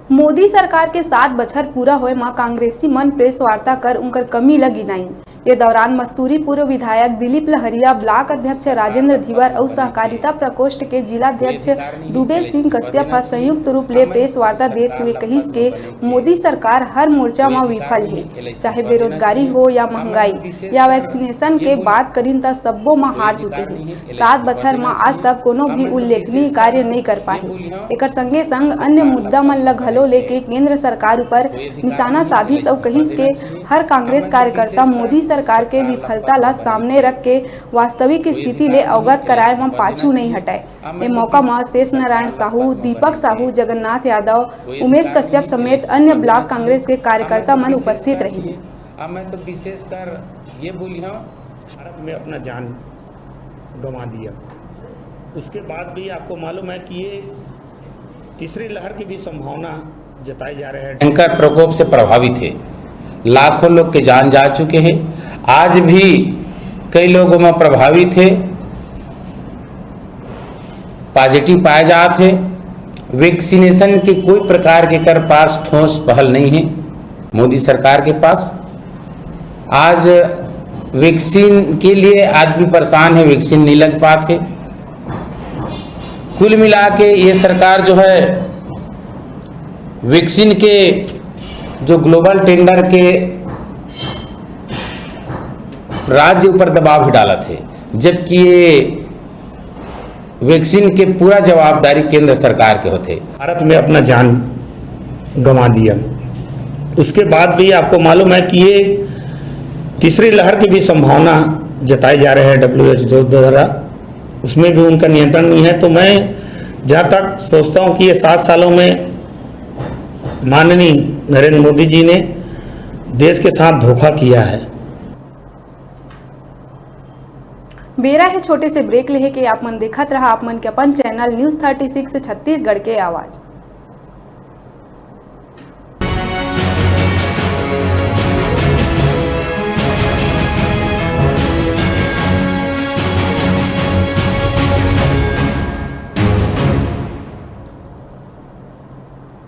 मोदी सरकार के 7 बछर पूरा होए मां कांग्रेसी मन प्रेस वार्ता कर उनकर कमी ल गिनाई। ये दौरान मस्तूरी पूर्व विधायक दिलीप लहरिया, ब्लॉक अध्यक्ष राजेंद्र धीवर और सहकारिता प्रकोष्ठ के जिलाध्यक्ष दुबे सिंह कश्यप संयुक्त रूप ले प्रेस वार्ता देते हुए कहिस के मोदी सरकार हर मोर्चा में विफल है, चाहे बेरोजगारी हो या महंगाई या वैक्सीनेशन के बात करीन त सब्बो में हार चुके हैं। 7 बछर में आज तक कोनो भी उल्लेखनीय कार्य नहीं कर पाए। एकर संगे संग अन्य मुद्दा मन ल घलो लेके केंद्र सरकार ऊपर निशाना साधिस और कहिस के हर कांग्रेस कार्यकर्ता मोदी सरकार के विफलता ला सामने रख के वास्तविक स्थिति ले अवगत कराए में पाछू नहीं हटाए। ए मौका में शेष नारायण साहू, दीपक साहू, जगन्नाथ यादव, उमेश कश्यप समेत अन्य ब्लॉक कांग्रेस के कार्यकर्ता मन उपस्थित रहे। मैं तो विशेषकर ये बोली हूँ, भारत में अपना जान गंवा दिया, उसके बाद भी आपको मालूम है कि ये तीसरी लहर की भी संभावना जताई जा रही है। भयंकर प्रकोप से प्रभावित है, लाखों लोग के जान जा चुके हैं। आज भी कई लोगों में प्रभावित है, पॉजिटिव पाए जाते हैं। वैक्सीनेशन के कोई प्रकार के कर पास ठोस पहल नहीं है मोदी सरकार के पास। आज वैक्सीन के लिए आदमी परेशान है, वैक्सीन नहीं लग पाते। कुल मिला के ये सरकार जो है वैक्सीन के जो ग्लोबल टेंडर के राज्य ऊपर दबाव ही डाला थे, जबकि ये वैक्सीन के पूरा जवाबदारी केंद्र सरकार के होते। भारत में अपना जान गंवा दिया, उसके बाद भी आपको मालूम है कि ये तीसरी लहर की भी संभावना जताई जा रही है WHO द्वारा, उसमें भी उनका नियंत्रण नहीं है। तो मैं जहाँ तक सोचता हूँ कि ये 7 सालों में माननीय नरेंद्र मोदी जी ने देश के साथ धोखा किया है। बेरा है छोटे से ब्रेक ले के आप मन देखत रहा, आप मन के अपन चैनल न्यूज़ 36 छत्तीसगढ़ के आवाज।